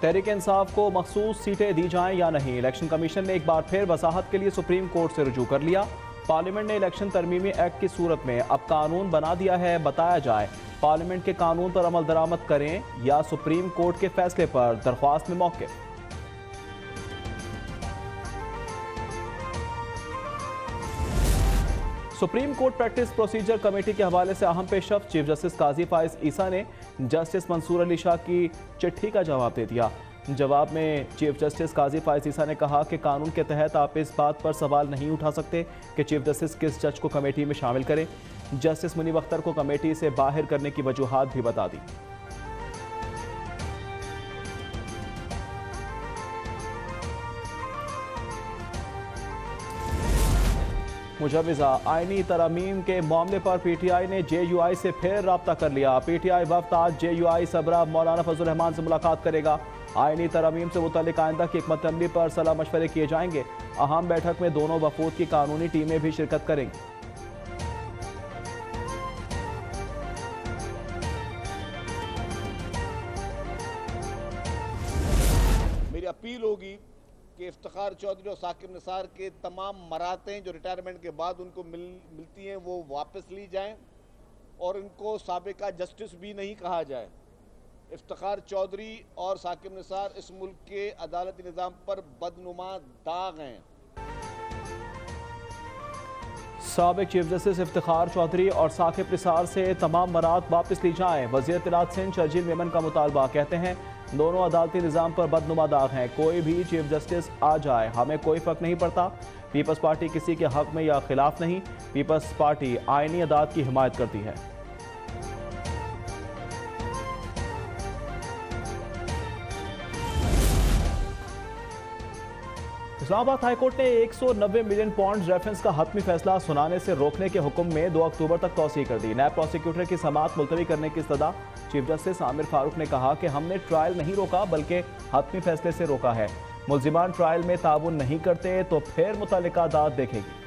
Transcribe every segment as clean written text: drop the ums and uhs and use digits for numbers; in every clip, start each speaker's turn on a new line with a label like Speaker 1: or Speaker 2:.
Speaker 1: तहरीक इंसाफ को मखसूस सीटें दी जाएं या नहीं, इलेक्शन कमीशन ने एक बार फिर वजाहत के लिए सुप्रीम कोर्ट से रुजू कर लिया। पार्लियामेंट ने इलेक्शन तरमीमी एक्ट की सूरत में अब कानून बना दिया है, बताया जाए पार्लियामेंट के कानून पर अमल दरामद करें या सुप्रीम कोर्ट के फैसले पर दरख्वास्त में मौक़िफ़। Supreme court practice procedure committee के हवाले से अहम पेशरफ चीफ जस्टिस काजी फाइज ईसा ने जस्टिस मंसूर अली शाह की चिट्ठी का जवाब दे दिया। जवाब में चीफ जस्टिस काजी फाइज ईसा ने कहा कि कानून के तहत आप इस बात पर सवाल नहीं उठा सकते कि चीफ जस्टिस किस जज को कमेटी में शामिल करें। जस्टिस मुनीब अख्तर को कमेटी से बाहर करने की वजूहात भी बता दी। मुजव्विज़ा आईनी तरमीम के मामले पर पीटीआई ने जेयूआई से फिर राब्ता कर लिया। पीटीआई वफ्द आज जेयूआई सबरा मौलाना फजल रहमान से मुलाकात करेगा। आईनी तरमीम से मुतल्लिक आइंदा की हिकमत अमली पर सलाह मशवरे किए जाएंगे। अहम बैठक में दोनों वफूद की कानूनी टीमें भी शिरकत करेंगी।
Speaker 2: मेरी अपील होगी कि इफ्तिखार चौधरी और साकिब निसार के तमाम मरातें जो रिटायरमेंट के बाद उनको मिलती हैं वो वापस ली जाएं और इनको साबिका जस्टिस भी नहीं कहा जाए। इफ्तिखार चौधरी और साकिब निसार इस मुल्क के अदालती निज़ाम पर बदनुमा दाग हैं।
Speaker 1: साबिक चीफ जस्टिस इफ्तिखार चौधरी और साकिब निसार से तमाम मरात वापस ली जाएं। वज़ीर इत्तलात सिंध शर्जील मेमन का मुतालबा, कहते हैं दोनों अदालती निज़ाम पर बदनुमा दाग हैं। कोई भी चीफ जस्टिस आ जाए, हमें कोई फ़र्क नहीं पड़ता। पीपल्स पार्टी किसी के हक में या खिलाफ नहीं। पीपल्स पार्टी आईनी अदालत की हिमायत करती है। इस्लामाबाद हाईकोर्ट ने 190 मिलियन पाउंड रेफरेंस का हतमी फैसला सुनाने से रोकने के हुक्म में 2 अक्टूबर तक तौसीह कर दी। नैब प्रोसिक्यूटर की समाअत मुलतवी करने की इस्तदा। चीफ जस्टिस आमिर फारूक ने कहा कि हमने ट्रायल नहीं रोका बल्कि हतमी फैसले से रोका है। मुल्जिमान ट्रायल में ताउन नहीं करते तो फिर मुतल्लिका अदालत देखेगी।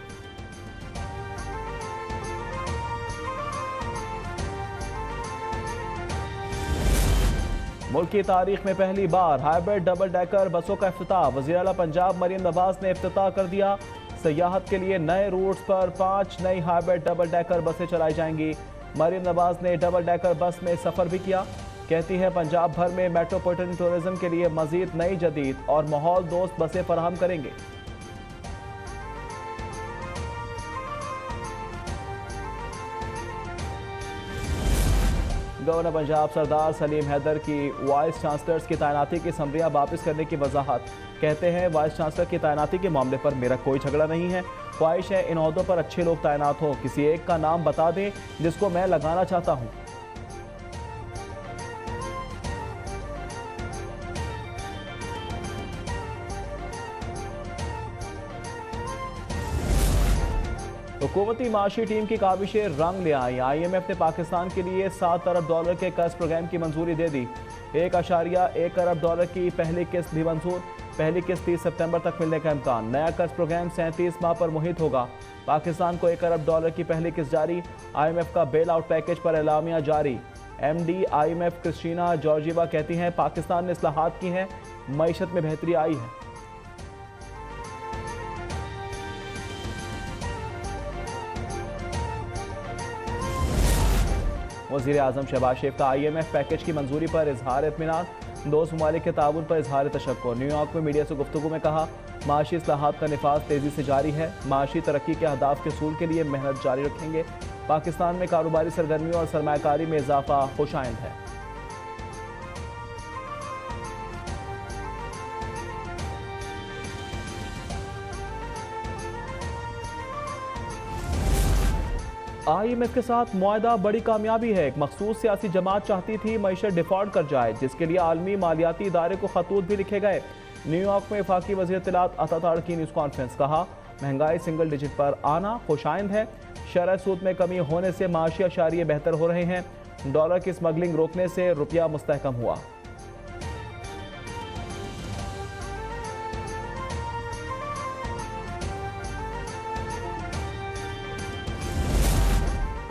Speaker 1: मुल्क की तारीख में पहली बार हाइब्रिड डबल डेकर बसों का इफ्तिताह। वज़ीर आला पंजाब मरियम नवाज ने इफ्तिताह कर दिया। सयाहत के लिए नए रूट्स पर 5 नई हाइब्रिड डबल डेकर बसें चलाई जाएंगी। मरियम नवाज ने डबल डेकर बस में सफ़र भी किया। कहती है पंजाब भर में मेट्रोपॉलिटन टूरिज्म के लिए मजीद नई जदीद और माहौल दोस्त बसें फराहम करेंगे। गवर्नर पंजाब सरदार सलीम हैदर की वाइस चांसलर्स की तैनाती की समरियां वापस करने की वजाहत। कहते हैं वाइस चांसलर की तैनाती के मामले पर मेरा कोई झगड़ा नहीं है। ख्वाहिश है इन ओहदों पर अच्छे लोग तैनात हों। किसी एक का नाम बता दें जिसको मैं लगाना चाहता हूं। हुकूमती माशी टीम की काविशें रंग ले आई। IMF ने पाकिस्तान के लिए $7 अरब के कर्ज प्रोग्राम की मंजूरी दे दी। $1.1 अरब की पहली किस्त भी मंजूर। पहली किस्त 30 सितंबर तक मिलने का इम्कान। नया कर्ज प्रोग्राम 37 माह पर मुहित होगा। पाकिस्तान को $1 अरब की पहली किस्त जारी। IMF का बेल आउट पैकेज पर एलामिया जारी। MD IMF क्रिस्टीना जॉर्जिवा कहती हैं पाकिस्तान ने इस्लाहात की हैं, मईशत में बेहतरी आई है। वज़ीर आज़म शहबाज शरीफ का IMF पैकेज की मंजूरी पर इजहार इत्मीनान। 2 ममालिक के ताउन पर इजहार तशक्कुर। न्यूयॉर्क में मीडिया से गुफ्तगू में कहा माशी इस्लाहात का निफाज तेज़ी से जारी है। माशी तरक्की के अहदाफ के सूल के लिए मेहनत जारी रखेंगे। पाकिस्तान में कारोबारी सरगर्मी और सरमायाकारी में इजाफा खुशाइंद है। IMF के साथ मुआहदा बड़ी कामयाबी है। एक मखसूस सियासी जमात चाहती थी मईशत डिफॉल्ट कर जाए, जिसके लिए आलमी मालियाती इदारे को खतूत भी लिखे गए। न्यूयॉर्क में वफाकी वज़ीर इत्तलात अता ताड़ की न्यूज़ कॉन्फ्रेंस। कहा महंगाई सिंगल डिजिट पर आना खुशाइंद है। शरह सूद में कमी होने से माशी अशारिये बेहतर हो रहे हैं। डॉलर की स्मगलिंग रोकने से रुपया मुस्तहकम हुआ।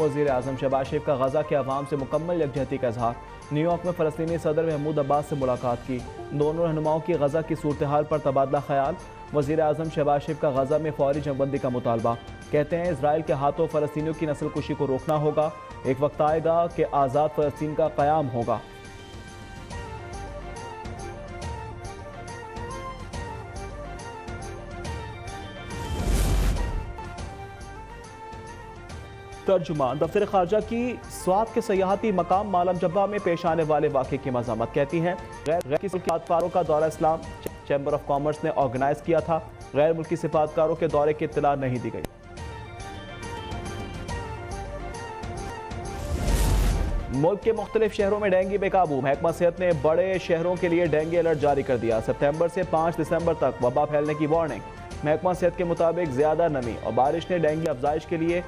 Speaker 1: वज़ीर आज़म शहबाज शरीफ का गजा के अवाम से मुकम्मल यकजहती का इजहार। न्यूयॉर्क में फ़लस्तीनी सदर महमूद अब्बास से मुलाकात की। दोनों रहनुमाओं की गजा की सूरत हाल पर तबादला ख्याल। वज़ीर आज़म शहबाज शरीफ का गजा में फौरी जंगबंदी का मुतालबा। कहते हैं इसराइल के हाथों फ़लस्तीनियों की नस्ल कुशी को रोकना होगा। एक वक्त आएगा कि आज़ाद फ़लस्तीन का क़याम होगा। तर्जुमान दफ्तर खारजा की स्वात के सयाहती मकाम मालम जब्बा में पेश आने वाले वाक़े की मज़म्मत। कहती हैं गैर मुल्की सिफारतकारों का दौरा इस्लाम चैम्बर ऑफ कॉमर्स ने ऑर्गेनाइज किया था। गैर मुल्की सिफारतकारों के दौरे की इत्तला नहीं दी गई। मुल्क के मुख्तलिफ शहरों में डेंगू बेकाबू। महकमा सेहत ने बड़े शहरों के लिए डेंगू अलर्ट जारी कर दिया। सितंबर से 5 दिसंबर तक वबा फैलने की वार्निंग। महकमा सेहत के मुताबिक ज्यादा नमी और बारिश ने डेंगू अफजाइश के लिए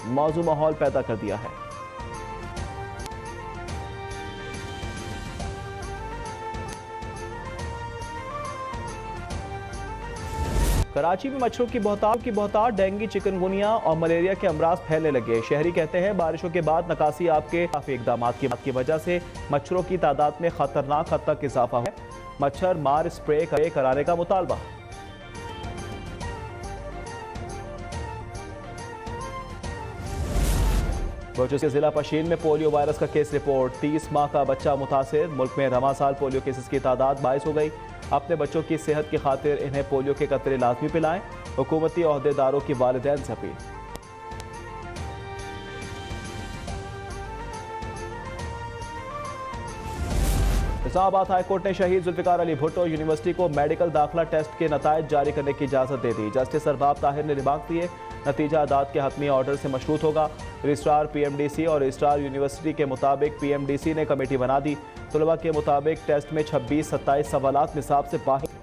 Speaker 1: मौजू माहौल पैदा कर दिया है। कराची में मच्छरों की बहुतायत डेंगू, चिकनगुनिया और मलेरिया के अमराज फैलने लगे। शहरी कहते हैं बारिशों के बाद नकासी आपके काफी इकदाम की वजह से मच्छरों की तादाद में खतरनाक हद तक इजाफा हुआ। मच्छर मार स्प्रे कराने का मुतालबा। बलूचिस्तान के जिला पशीन में पोलियो वायरस का केस रिपोर्ट। 30 माह का बच्चा मुतासिर। मुल्क में रवां साल पोलियो केसेस की तादाद 22 हो गई। अपने बच्चों की सेहत की खातिर इन्हें पोलियो के कतरे लाजमी पिलाएं। हुकूमती ओहदेदारों की वालिदैन से अपील। इस्लामाबाद हाईकोर्ट ने शहीद जुल्फिकार अली भुट्टो यूनिवर्सिटी को मेडिकल दाखिला टेस्ट के नताइज जारी करने की इजाजत दे दी। जस्टिस अरबाब ताहिर ने रिमार्क दिए नतीजा अदालत के हतमी ऑर्डर से मशरूत होगा। रजिस्ट्रार पीएमडीसी और रजिस्ट्रार यूनिवर्सिटी के मुताबिक पीएमडीसी ने कमेटी बना दी। तलबा के मुताबिक टेस्ट में 26-27 सवालात निसाब से बाहर।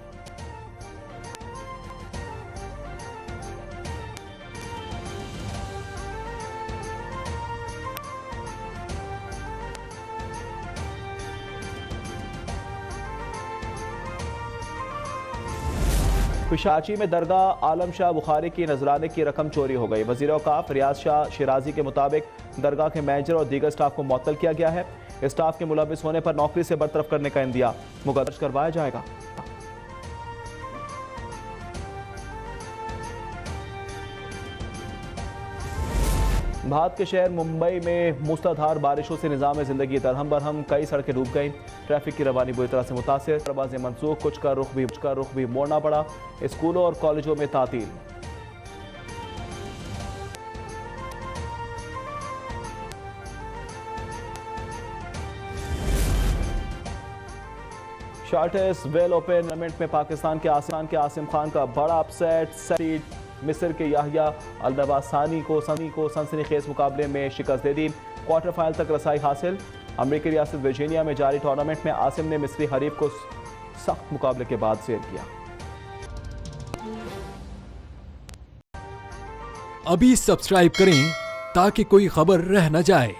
Speaker 1: पिशाची में दरगाह आलम शाह बुखारी की नजराने की रकम चोरी हो गई। वजीर औकाफ रियाज शाह शिराजी के मुताबिक दरगाह के मैनेजर और दीगर स्टाफ को मुअत्तल किया गया है। स्टाफ के मुलविस होने पर नौकरी से बरतरफ करने का इंदिया मुकदर करवाया जाएगा। भारत के शहर मुंबई में मूसलाधार बारिशों से निज़ाम ज़िंदगी दरहम बरहम। कई सड़कें डूब गईं। ट्रैफिक की रवानी बुरी तरह से मुतासिर। परवाज़ें मनसूख। कुछ का रुख भी मोड़ना पड़ा। स्कूलों और कॉलेजों में तातील। शार्टेस्ट वेल ओपन टूर्नामेंट में पाकिस्तान के आसिम खान का बड़ा अपसेट। मिस्र के याहिया अल-नवासानी को सनसनीखेज मुकाबले में शिकस्त दे दी। क्वार्टर फाइनल तक रसाई हासिल। अमेरिकी रियासत वर्जीनिया में जारी टूर्नामेंट में आसिम ने मिस्री हरीफ को सख्त मुकाबले के बाद शेर किया।
Speaker 3: अभी सब्सक्राइब करें ताकि कोई खबर रह न जाए।